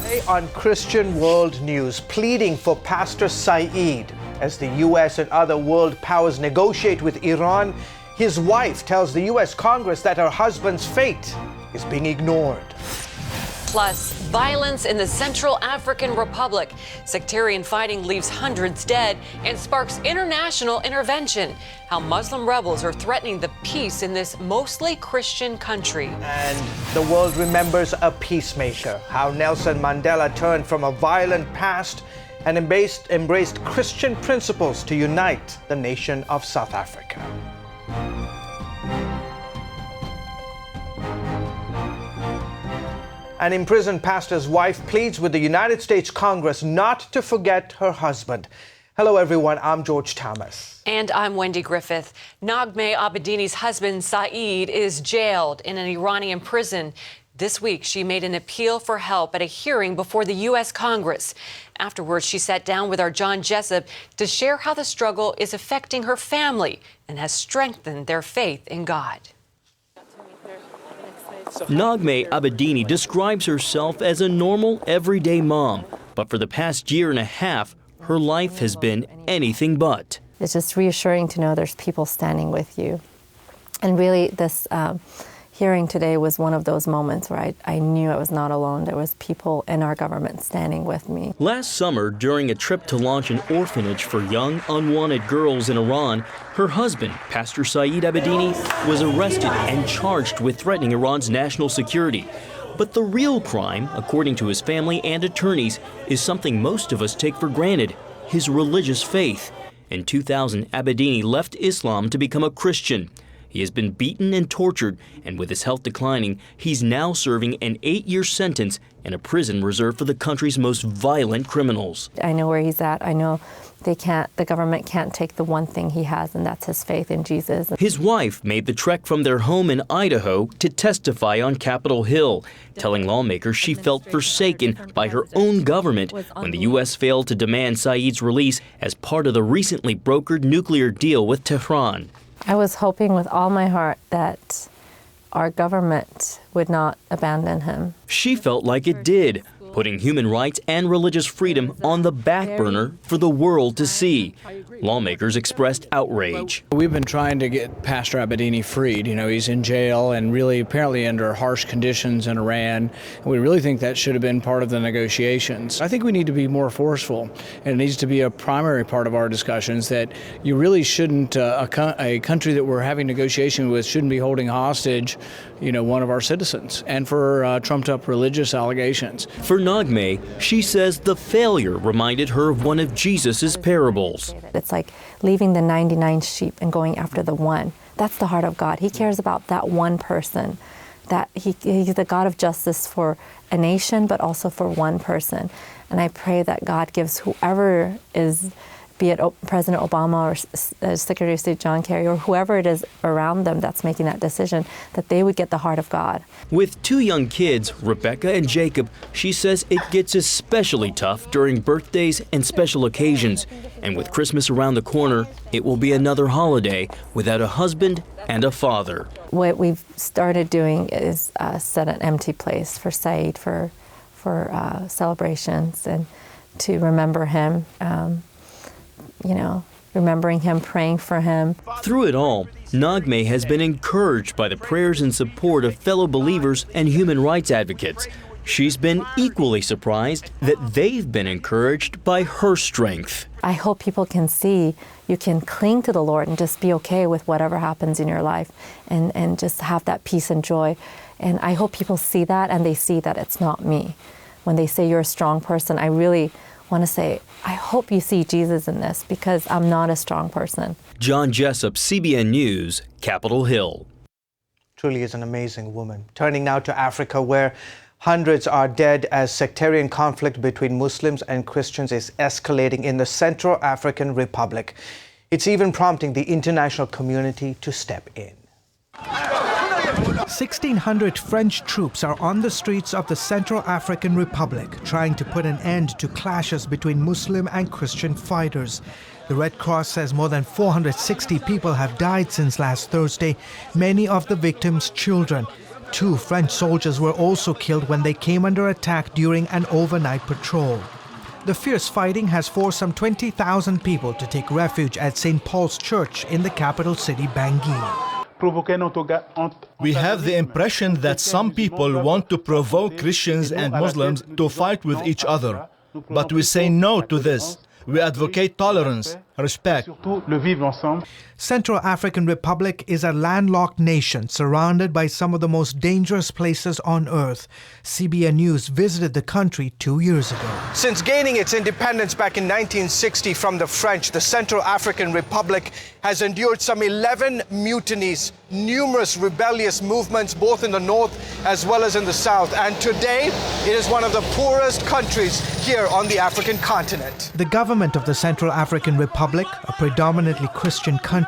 Today on Christian World News, pleading for Pastor Saeed as the U.S. and other world powers negotiate with Iran. His wife tells the U.S. Congress that her husband's fate is being ignored. Plus, violence in the Central African Republic. Sectarian fighting leaves hundreds dead and sparks international intervention. How Muslim rebels are threatening the peace in this mostly Christian country. And the world remembers a peacemaker. How Nelson Mandela turned from a violent past and embraced Christian principles to unite the nation of South Africa. An imprisoned pastor's wife pleads with the United States Congress not to forget her husband. Hello, everyone. I'm George Thomas. And I'm Wendy Griffith. Naghmeh Abedini's husband, Saeed, is jailed in an Iranian prison. This week, she made an appeal for help at a hearing before the U.S. Congress. Afterwards, she sat down with our John Jessup to share how the struggle is affecting her family and has strengthened their faith in God. Naghmeh Abedini describes herself as a normal, everyday mom. But for the past year and a half, her life has been anything but. It's just reassuring to know there's people standing with you. And really, this hearing today was one of those moments where I knew I was not alone. There was people in our government standing with me. Last summer, during a trip to launch an orphanage for young, unwanted girls in Iran, her husband, Pastor Saeed Abedini, was arrested and charged with threatening Iran's national security. But the real crime, according to his family and attorneys, is something most of us take for granted: his religious faith. In 2000, Abedini left Islam to become a Christian. He has been beaten and tortured, and with his health declining, he's now serving an 8-year sentence in a prison reserved for the country's most violent criminals. I know where he's at. I know the government can't take the one thing he has, and that's his faith in Jesus. His wife made the trek from their home in Idaho to testify on Capitol Hill, telling lawmakers she felt forsaken by her own government when the U.S. failed to demand Saeed's release as part of the recently brokered nuclear deal with Tehran. I was hoping with all my heart that our government would not abandon him. She felt like it did, putting human rights and religious freedom on the back burner for the world to see. Lawmakers expressed outrage. We've been trying to get Pastor Abedini freed. You know, he's in jail and really apparently under harsh conditions in Iran. And we really think that should have been part of the negotiations. I think we need to be more forceful, and it needs to be a primary part of our discussions that you really shouldn't, a country that we're having negotiation with shouldn't be holding hostage, you know, one of our citizens, and for trumped up religious allegations. For Naghmeh, she says the failure reminded her of one of Jesus's parables. It's like leaving the 99 sheep and going after the one. That's the heart of God. He cares about that one person. That he's the God of justice for a nation, but also for one person. And I pray that God gives whoever is, be it President Obama or Secretary of State John Kerry or whoever it is around them that's making that decision, that they would get the heart of God. With 2 young kids, Rebecca and Jacob, she says it gets especially tough during birthdays and special occasions. And with Christmas around the corner, it will be another holiday without a husband and a father. What we've started doing is set an empty place for Saeed for celebrations and to remember him. You know, remembering him, praying for him. Through it all, Naghmeh has been encouraged by the prayers and support of fellow believers and human rights advocates. She's been equally surprised that they've been encouraged by her strength. I hope people can see you can cling to the Lord and just be okay with whatever happens in your life and just have that peace and joy. And I hope people see that and they see that it's not me. When they say you're a strong person, I really want to say, I hope you see Jesus in this because I'm not a strong person. John Jessup, CBN News, Capitol Hill. Truly is an amazing woman. Turning now to Africa, where hundreds are dead as sectarian conflict between Muslims and Christians is escalating in the Central African Republic. It's even prompting the international community to step in. 1,600 French troops are on the streets of the Central African Republic, trying to put an end to clashes between Muslim and Christian fighters. The Red Cross says more than 460 people have died since last Thursday, many of the victims children. 2 French soldiers were also killed when they came under attack during an overnight patrol. The fierce fighting has forced some 20,000 people to take refuge at St. Paul's Church in the capital city, Bangui. We have the impression that some people want to provoke Christians and Muslims to fight with each other. But we say no to this. We advocate tolerance, respect. Central African Republic is a landlocked nation surrounded by some of the most dangerous places on earth. CBN News visited the country 2 years ago. Since gaining its independence back in 1960 from the French, the Central African Republic has endured some 11 mutinies, numerous rebellious movements both in the north as well as in the south. And today, it is one of the poorest countries here on the African continent. The government of the Central African Republic, a predominantly Christian country,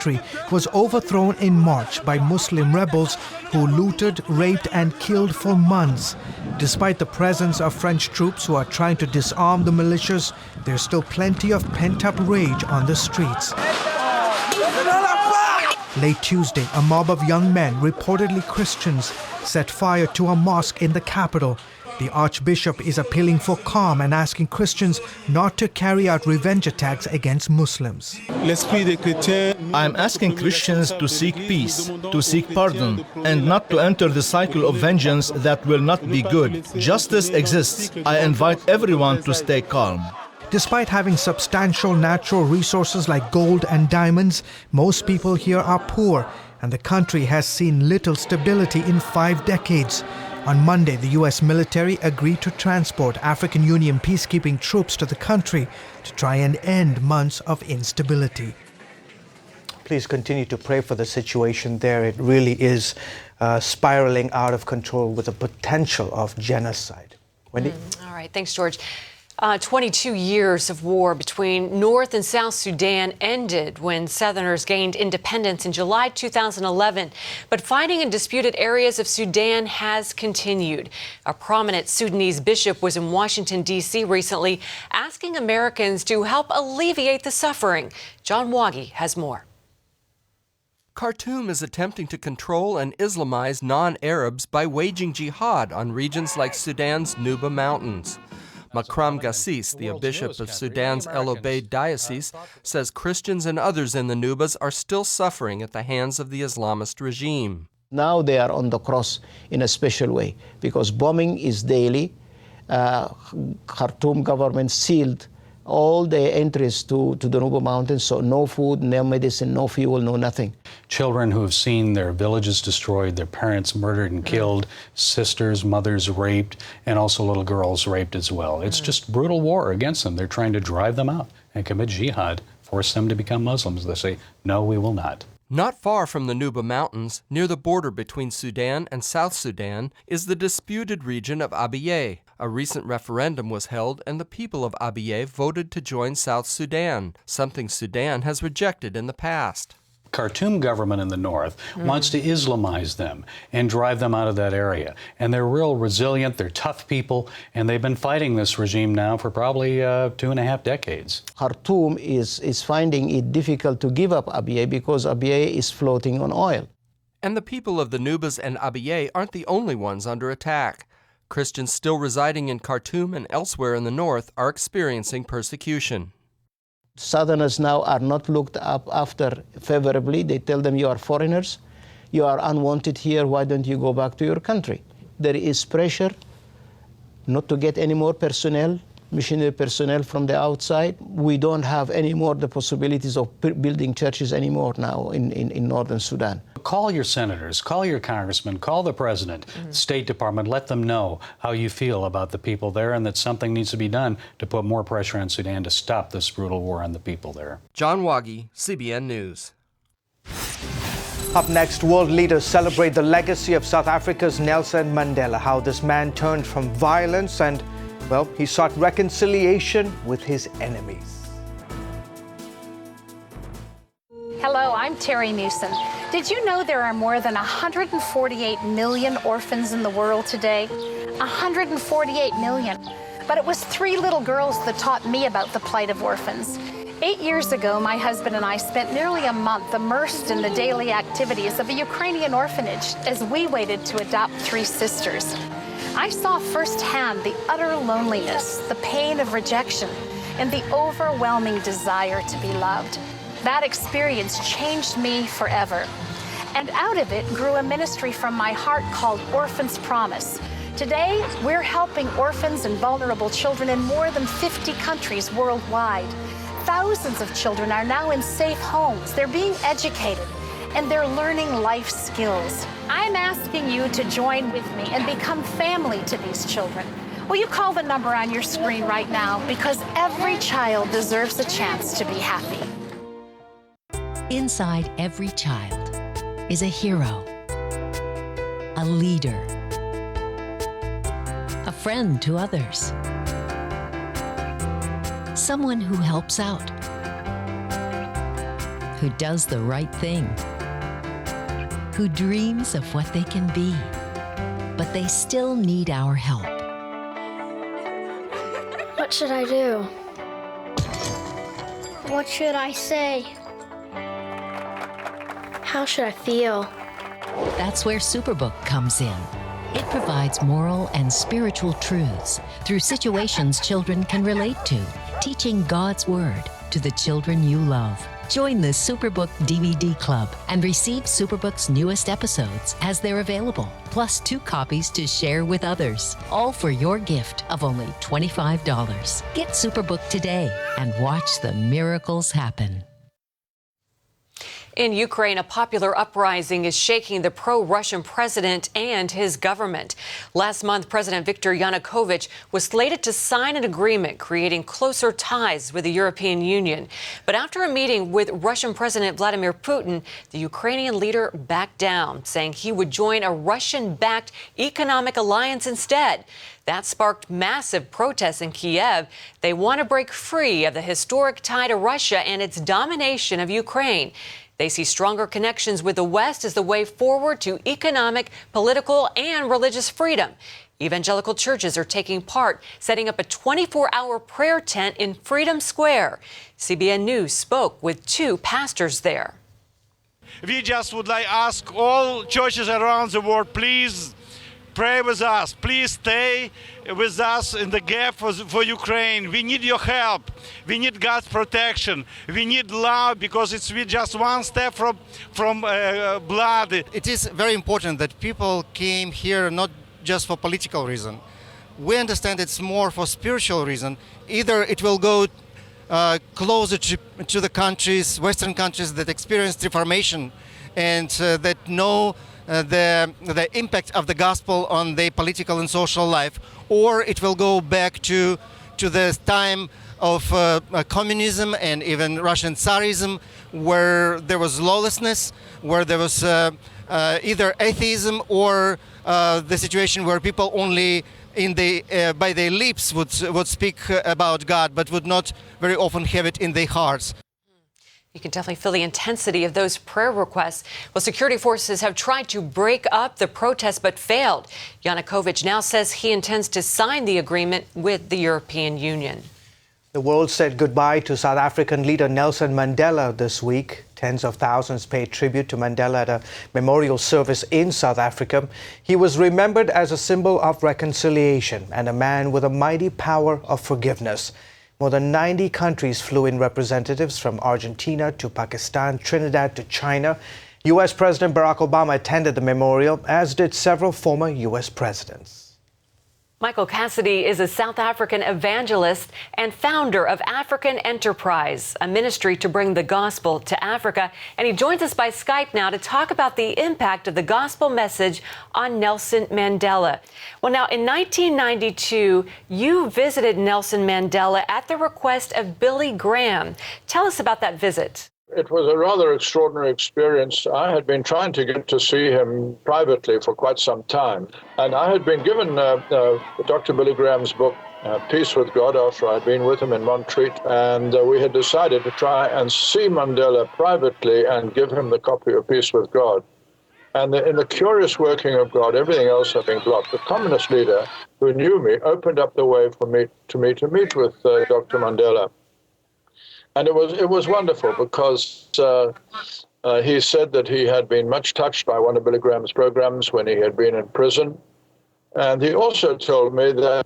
was overthrown in March by Muslim rebels who looted, raped and killed for months. Despite the presence of French troops who are trying to disarm the militias, there's still plenty of pent-up rage on the streets. Late Tuesday, a mob of young men, reportedly Christians, set fire to a mosque in the capital. The Archbishop is appealing for calm and asking Christians not to carry out revenge attacks against Muslims. I am asking Christians to seek peace, to seek pardon, and not to enter the cycle of vengeance that will not be good. Justice exists. I invite everyone to stay calm. Despite having substantial natural resources like gold and diamonds, most people here are poor, and the country has seen little stability in 5 decades. On Monday, the U.S. military agreed to transport African Union peacekeeping troops to the country to try and end months of instability. Please continue to pray for the situation there. It really is spiraling out of control with the potential of genocide. Wendy? All right. Thanks, George. 22 years of war between North and South Sudan ended when Southerners gained independence in July 2011. But fighting in disputed areas of Sudan has continued. A prominent Sudanese bishop was in Washington, D.C. recently, asking Americans to help alleviate the suffering. John Wagi has more. Khartoum is attempting to control and Islamize non-Arabs by waging jihad on regions like Sudan's Nuba Mountains. Makram Gassis, the bishop of Sudan's El Obeid diocese, says Christians and others in the Nubas are still suffering at the hands of the Islamist regime. Now they are on the cross in a special way because bombing is daily. Khartoum government sealed all the entries to the Nuba Mountains, so no food, no medicine, no fuel, no nothing. Children who have seen their villages destroyed, their parents murdered and killed, sisters, mothers raped, and also little girls raped as well. It's just brutal war against them. They're trying to drive them out and commit jihad, force them to become Muslims. They say, no, we will not. Not far from the Nuba Mountains, near the border between Sudan and South Sudan, is the disputed region of Abyei. A recent referendum was held and the people of Abyei voted to join South Sudan, something Sudan has rejected in the past. Khartoum government in the north wants to Islamize them and drive them out of that area. And they're real resilient, they're tough people, and they've been fighting this regime now for probably 2.5 decades. Khartoum is finding it difficult to give up Abyei because Abyei is floating on oil. And the people of the Nubas and Abyei aren't the only ones under attack. Christians still residing in Khartoum and elsewhere in the north are experiencing persecution. Southerners now are not looked up after favorably. They tell them, you are foreigners, you are unwanted here, why don't you go back to your country? There is pressure not to get any more personnel, missionary personnel from the outside. We don't have any more the possibilities of building churches anymore now in northern Sudan. Call your senators, call your congressmen, call the president, State Department, let them know how you feel about the people there and that something needs to be done to put more pressure on Sudan to stop this brutal war on the people there. John Wagi, CBN News. Up next, world leaders celebrate the legacy of South Africa's Nelson Mandela, how this man turned from violence and, well, he sought reconciliation with his enemies. Hello, I'm Terry Newsom. Did you know there are more than 148 million orphans in the world today? 148 million. But it was 3 little girls that taught me about the plight of orphans. 8 years ago, my husband and I spent nearly a month immersed in the daily activities of a Ukrainian orphanage as we waited to adopt 3 sisters. I saw firsthand the utter loneliness, the pain of rejection, and the overwhelming desire to be loved. That experience changed me forever. And out of it grew a ministry from my heart called Orphan's Promise. Today, we're helping orphans and vulnerable children in more than 50 countries worldwide. Thousands of children are now in safe homes. They're being educated, and they're learning life skills. I'm asking you to join with me and become family to these children. Will you call the number on your screen right now? Because every child deserves a chance to be happy. Inside every child is a hero, a leader, a friend to others, someone who helps out, who does the right thing, who dreams of what they can be, but they still need our help. What should I do? What should I say? How should I feel? That's where Superbook comes in. It provides moral and spiritual truths through situations children can relate to, teaching God's Word to the children you love. Join the Superbook DVD Club and receive Superbook's newest episodes as they're available, plus 2 copies to share with others, all for your gift of only $25. Get Superbook today and watch the miracles happen. In Ukraine, a popular uprising is shaking the pro-Russian president and his government. Last month, President Viktor Yanukovych was slated to sign an agreement creating closer ties with the European Union. But after a meeting with Russian President Vladimir Putin, the Ukrainian leader backed down, saying he would join a Russian-backed economic alliance instead. That sparked massive protests in Kiev. They want to break free of the historic tie to Russia and its domination of Ukraine. They see stronger connections with the West as the way forward to economic, political, and religious freedom. Evangelical churches are taking part, setting up a 24-hour prayer tent in Freedom Square. CBN News spoke with 2 pastors there. We just would like to ask all churches around the world, please pray with us. Please stay with us in the gap for Ukraine. We need your help. We need God's protection. We need love, because we're just one step from blood. It is very important that people came here not just for political reason. We understand it's more for spiritual reason. Either it will go closer to the countries, Western countries that experienced Reformation and that know the impact of the gospel on their political and social life, or it will go back to the time of communism and even Russian Tsarism, where there was lawlessness, where there was either atheism or the situation where people only by their lips would speak about God, but would not very often have it in their hearts. You can definitely feel the intensity of those prayer requests. Well, security forces have tried to break up the protests but failed. Yanukovych now says he intends to sign the agreement with the European Union. The world said goodbye to South African leader Nelson Mandela this week. Tens of thousands paid tribute to Mandela at a memorial service in South Africa. He was remembered as a symbol of reconciliation and a man with a mighty power of forgiveness. More than 90 countries flew in representatives from Argentina to Pakistan, Trinidad to China. U.S. President Barack Obama attended the memorial, as did several former U.S. presidents. Michael Cassidy is a South African evangelist and founder of African Enterprise, a ministry to bring the gospel to Africa. And he joins us by Skype now to talk about the impact of the gospel message on Nelson Mandela. Well, now, in 1992, you visited Nelson Mandela at the request of Billy Graham. Tell us about that visit. It was a rather extraordinary experience. I had been trying to get to see him privately for quite some time. And I had been given Dr. Billy Graham's book, Peace with God, after I'd been with him in Montreat. And we had decided to try and see Mandela privately and give him the copy of Peace with God. And in the curious working of God, everything else had been blocked. The communist leader who knew me opened up the way for me to meet with Dr. Mandela. And it was wonderful because he said that he had been much touched by one of Billy Graham's programs when he had been in prison. And he also told me that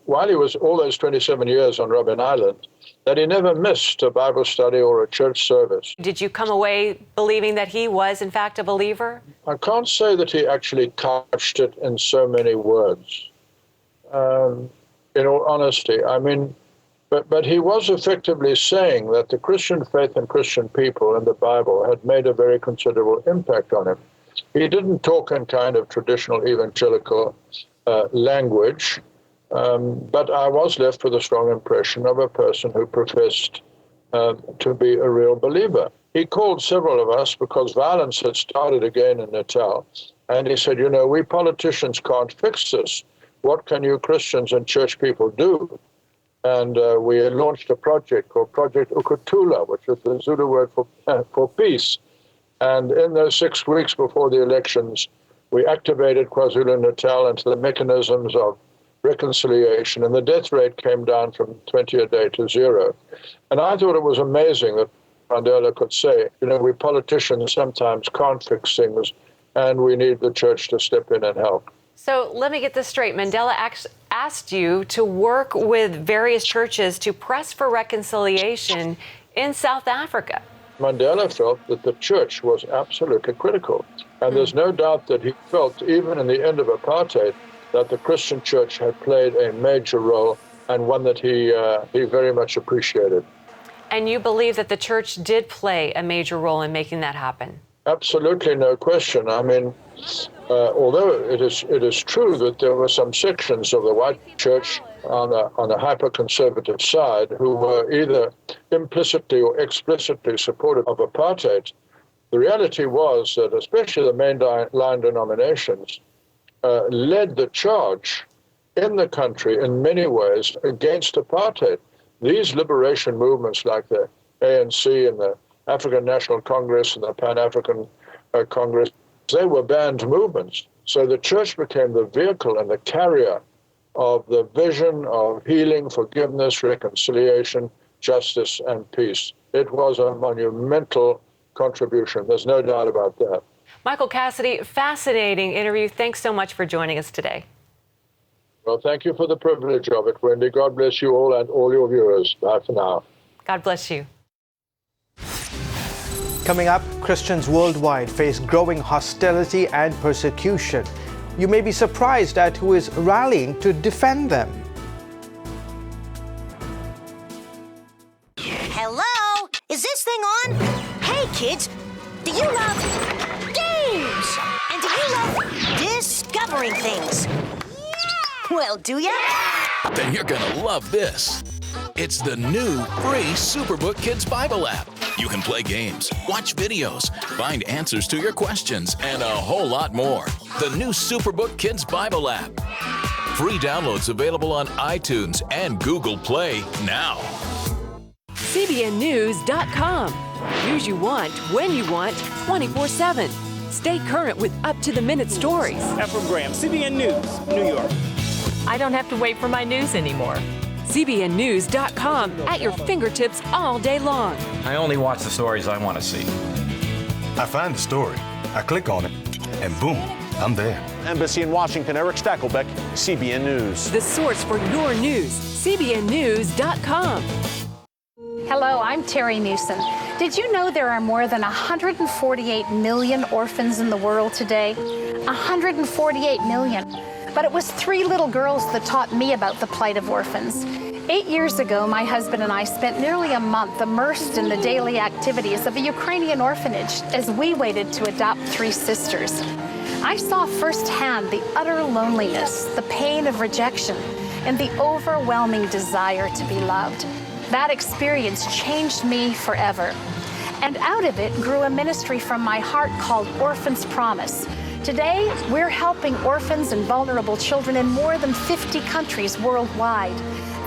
while he was all those 27 years on Robben Island, that he never missed a Bible study or a church service. Did you come away believing that he was, in fact, a believer? I can't say that he actually couched it in so many words. In all honesty, I mean, but he was effectively saying that the Christian faith and Christian people in the Bible had made a very considerable impact on him. He didn't talk in kind of traditional evangelical language, but I was left with a strong impression of a person who professed to be a real believer. He called several of us because violence had started again in Natal, and he said, you know, we politicians can't fix this. What can you Christians and church people do? And we launched a project called Project Ukutula, which is the Zulu word for peace. And in those 6 weeks before the elections, we activated KwaZulu-Natal into the mechanisms of reconciliation, and the death rate came down from 20 a day to 0. And I thought it was amazing that Mandela could say, you know, we politicians sometimes can't fix things, and we need the church to step in and help. So let me get this straight. Mandela asked you to work with various churches to press for reconciliation in South Africa. Mandela felt that the church was absolutely critical. And there's no doubt that he felt, even in the end of apartheid, that the Christian church had played a major role, and one that he very much appreciated. And you believe that the church did play a major role in making that happen? Absolutely, no question. I mean, although it is true that there were some sections of the white church on the hyper-conservative side who were either implicitly or explicitly supportive of apartheid, the reality was that especially the mainline denominations led the charge in the country in many ways against apartheid. These liberation movements like the ANC and the African National Congress and the Pan-African Congress, they were banned movements. So the church became the vehicle and the carrier of the vision of healing, forgiveness, reconciliation, justice, and peace. It was a monumental contribution. There's no doubt about that. Michael Cassidy, fascinating interview. Thanks so much for joining us today. Well, thank you for the privilege of it, Wendy. God bless you all and all your viewers. Bye for now. God bless you. Coming up, Christians worldwide face growing hostility and persecution. You may be surprised at who is rallying to defend them. Hello? Is this thing on? Hey, kids, do you love games? And do you love discovering things? Well, do ya? Then you're gonna love this. It's the new free Superbook Kids Bible app. You can play games, watch videos, find answers to your questions, and a whole lot more. The new Superbook Kids Bible app. Free downloads available on iTunes and Google Play now. CBNnews.com. News you want, when you want, 24/7. Stay current with up-to-the-minute stories. Ephraim Graham, CBN News, New York. I don't have to wait for my news anymore. CBNnews.com at your fingertips all day long. I only watch the stories I want to see. I find the story, I click on it, and boom, I'm there. Embassy in Washington, Eric Stackelbeck, CBN News. The source for your news, CBNnews.com. Hello, I'm Terry Newsom. Did you know there are more than 148 million orphans in the world today? 148 million. But it was 3 little girls that taught me about the plight of orphans. 8 years ago, my husband and I spent nearly a month immersed in the daily activities of a Ukrainian orphanage as we waited to adopt 3 sisters. I saw firsthand the utter loneliness, the pain of rejection, and the overwhelming desire to be loved. That experience changed me forever. And out of it grew a ministry from my heart called Orphans Promise. Today, we're helping orphans and vulnerable children in more than 50 countries worldwide.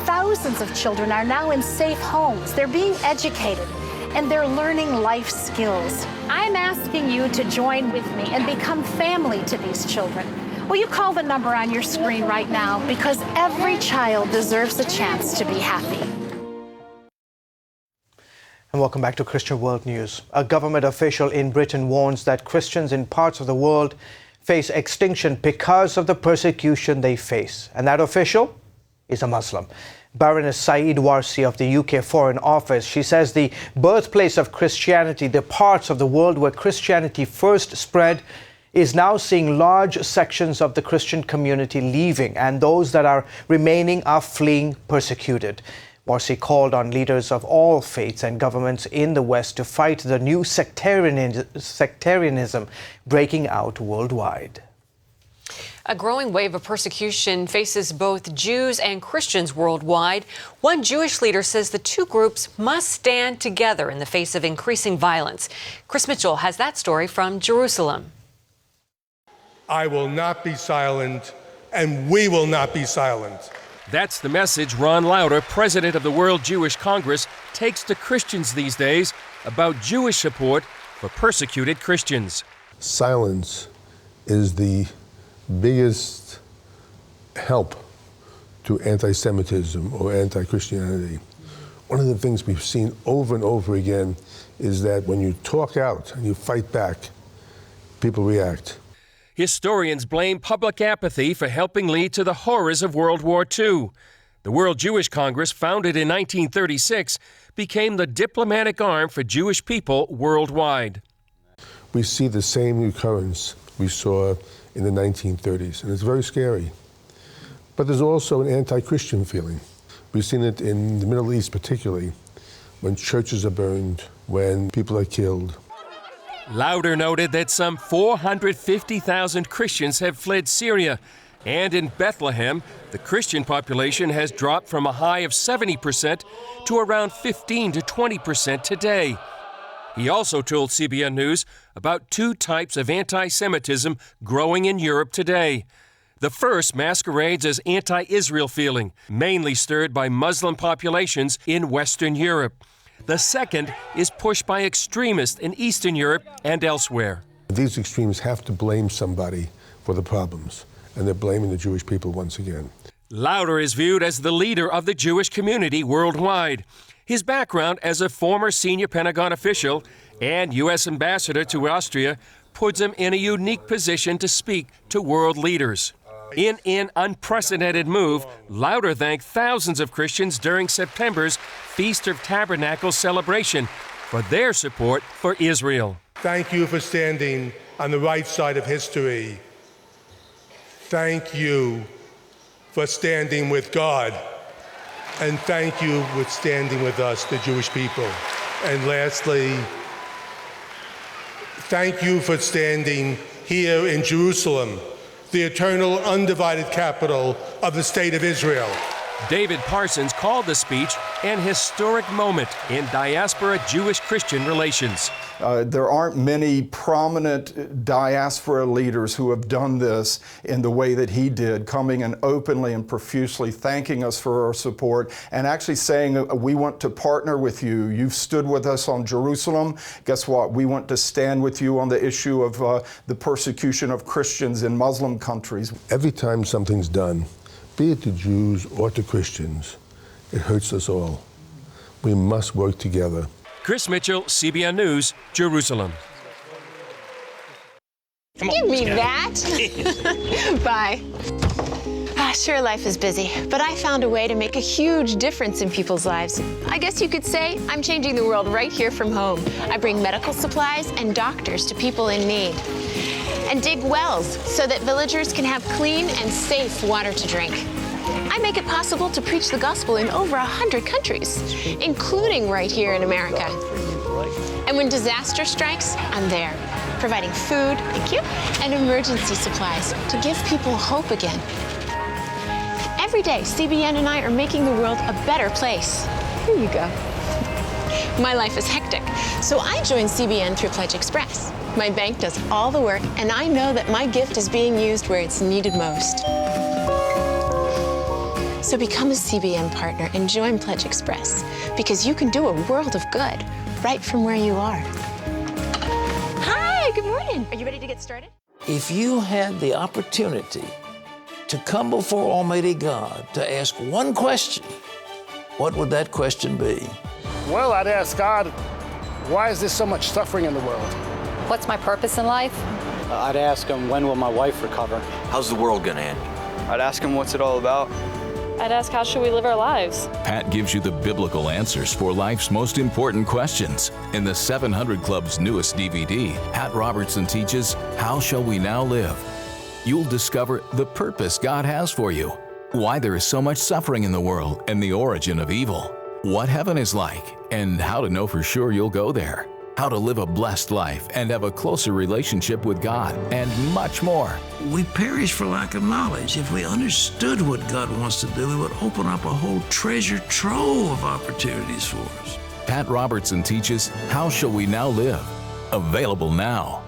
Thousands of children are now in safe homes. They're being educated, and they're learning life skills. I'm asking you to join with me and become family to these children. Will you call the number on your screen right now? Because every child deserves a chance to be happy. And welcome back to Christian World News. A government official in Britain warns that Christians in parts of the world face extinction because of the persecution they face. And that official is a Muslim. Baroness Saeed of the UK Foreign Office. She says the birthplace of Christianity, the parts of the world where Christianity first spread, is now seeing large sections of the Christian community leaving, and those that are remaining are fleeing persecuted. Warsi called on leaders of all faiths and governments in the West to fight the new sectarianism breaking out worldwide. A growing wave of persecution faces both Jews and Christians worldwide. One Jewish leader says the two groups must stand together in the face of increasing violence. Chris Mitchell has that story from Jerusalem. I will not be silent, and we will not be silent. That's the message Ron Lauder, president of the World Jewish Congress, takes to Christians these days about Jewish support for persecuted Christians. Silence is the biggest help to anti-Semitism or anti-Christianity. One of the things we've seen over and over again is that when you talk out and you fight back, people react. Historians blame public apathy for helping lead to the horrors of World War II. The World Jewish Congress, founded in 1936, became the diplomatic arm for Jewish people worldwide. We see the same recurrence we saw in the 1930s, and it's very scary. But there's also an anti-Christian feeling. We've seen it in the Middle East particularly, when churches are burned, when people are killed. Lauder noted that some 450,000 Christians have fled Syria, and in Bethlehem, the Christian population has dropped from a high of 70% to around 15 to 20% today. He also told CBN News about two types of anti-Semitism growing in Europe today. The first masquerades as anti-Israel feeling, mainly stirred by Muslim populations in Western Europe. The second is pushed by extremists in Eastern Europe and elsewhere. These extremes have to blame somebody for the problems, and they're blaming the Jewish people once again. Lauder is viewed as the leader of the Jewish community worldwide. His background as a former senior Pentagon official and U.S. ambassador to Austria puts him in a unique position to speak to world leaders. In an unprecedented move, Lauder thanked thousands of Christians during September's Feast of Tabernacles celebration for their support for Israel. Thank you for standing on the right side of history. Thank you for standing with God. And thank you for standing with us, the Jewish people. And lastly, thank you for standing here in Jerusalem, the eternal, undivided capital of the State of Israel. David Parsons called the speech an historic moment in diaspora Jewish-Christian relations. There aren't many prominent diaspora leaders who have done this in the way that he did, coming and openly and profusely thanking us for our support and actually saying, we want to partner with you. You've stood with us on Jerusalem. Guess what? We want to stand with you on the issue of the persecution of Christians in Muslim countries. Every time something's done, be it to Jews or to Christians, it hurts us all. We must work together. Chris Mitchell, CBN News, Jerusalem. Give me that. Bye. Sure, life is busy, but I found a way to make a huge difference in people's lives. I guess you could say I'm changing the world right here from home. I bring medical supplies and doctors to people in need, and dig wells so that villagers can have clean and safe water to drink. I make it possible to preach the gospel in over 100 countries, including right here in America. And when disaster strikes, I'm there, providing food, thank you, and emergency supplies to give people hope again. Every day, CBN and I are making the world a better place. Here you go. My life is hectic, so I joined CBN through Pledge Express. My bank does all the work, and I know that my gift is being used where it's needed most. So become a CBN partner and join Pledge Express, because you can do a world of good right from where you are. Hi, good morning. Are you ready to get started? If you had the opportunity to come before Almighty God to ask one question, what would that question be? Well, I'd ask God, why is there so much suffering in the world? What's my purpose in life? I'd ask him, when will my wife recover? How's the world gonna end? I'd ask him, what's it all about? I'd ask, how should we live our lives? Pat gives you the biblical answers for life's most important questions. In the 700 Club's newest DVD, Pat Robertson teaches, How Shall We Now Live? You'll discover the purpose God has for you, why there is so much suffering in the world and the origin of evil, what heaven is like, and how to know for sure you'll go there, how to live a blessed life and have a closer relationship with God, and much more. We perish for lack of knowledge. If we understood what God wants to do, it would open up a whole treasure trove of opportunities for us. Pat Robertson teaches How Shall We Now Live? Available now.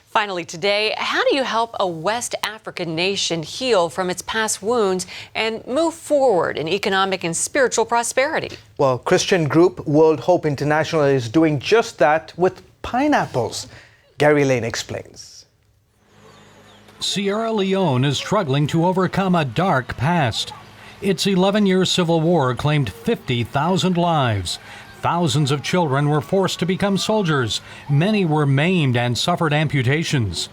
Finally today, how do you help a West African nation heal from its past wounds and move forward in economic and spiritual prosperity? Well, Christian group World Hope International is doing just that with pineapples. Gary Lane explains. Sierra Leone is struggling to overcome a dark past. Its 11-year civil war claimed 50,000 lives. Thousands of children were forced to become soldiers. Many were maimed and suffered amputations.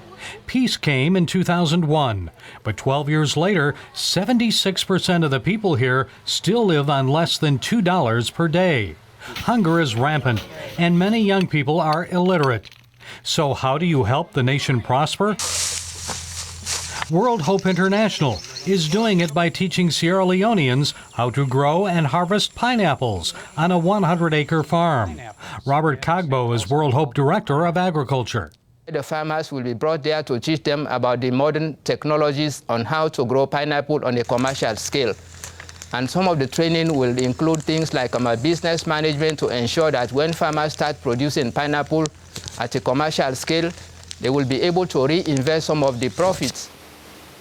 Peace came in 2001, but 12 years later, 76% of the people here still live on less than $2 per day. Hunger is rampant, and many young people are illiterate. So how do you help the nation prosper? World Hope International is doing it by teaching Sierra Leoneans how to grow and harvest pineapples on a 100-acre farm. Robert Kagbo is World Hope Director of Agriculture. The farmers will be brought there to teach them about the modern technologies on how to grow pineapple on a commercial scale. And some of the training will include things like business management to ensure that when farmers start producing pineapple at a commercial scale, they will be able to reinvest some of the profits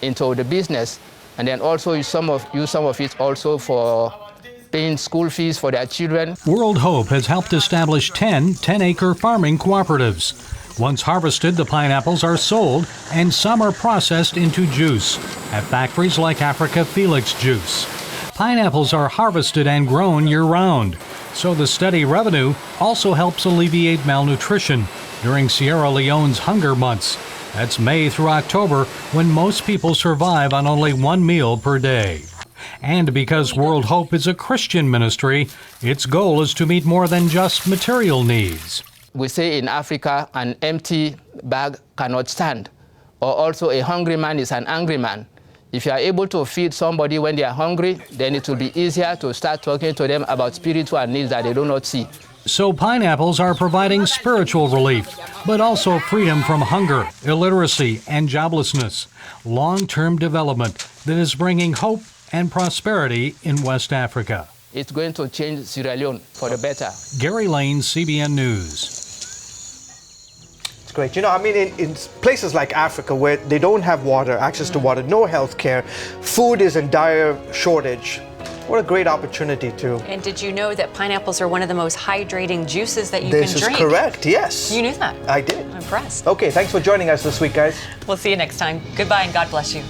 into the business, and then also use some of it also for paying school fees for their children. World Hope has helped establish 10 10-acre farming cooperatives. Once harvested, the pineapples are sold, and some are processed into juice at factories like Africa Felix Juice. Pineapples are harvested and grown year-round, so the steady revenue also helps alleviate malnutrition during Sierra Leone's hunger months. That's May through October, when most people survive on only one meal per day. And because World Hope is a Christian ministry, its goal is to meet more than just material needs. We say in Africa, an empty bag cannot stand, or also a hungry man is an angry man. If you are able to feed somebody when they are hungry, then it will be easier to start talking to them about spiritual needs that they do not see. So pineapples are providing spiritual relief, but also freedom from hunger, illiteracy, and joblessness. Long-term development that is bringing hope and prosperity in West Africa. It's going to change Sierra Leone for the better. Gary Lane, CBN News. It's great. You know, I mean, in places like Africa where they don't have water, access to water, no health care, food is in dire shortage. What a great opportunity to. And did you know that pineapples are one of the most hydrating juices that you This can is drink? correct, yes. You knew that? I did. I'm impressed. Okay, thanks for joining us this week, guys. We'll see you next time. Goodbye and God bless you.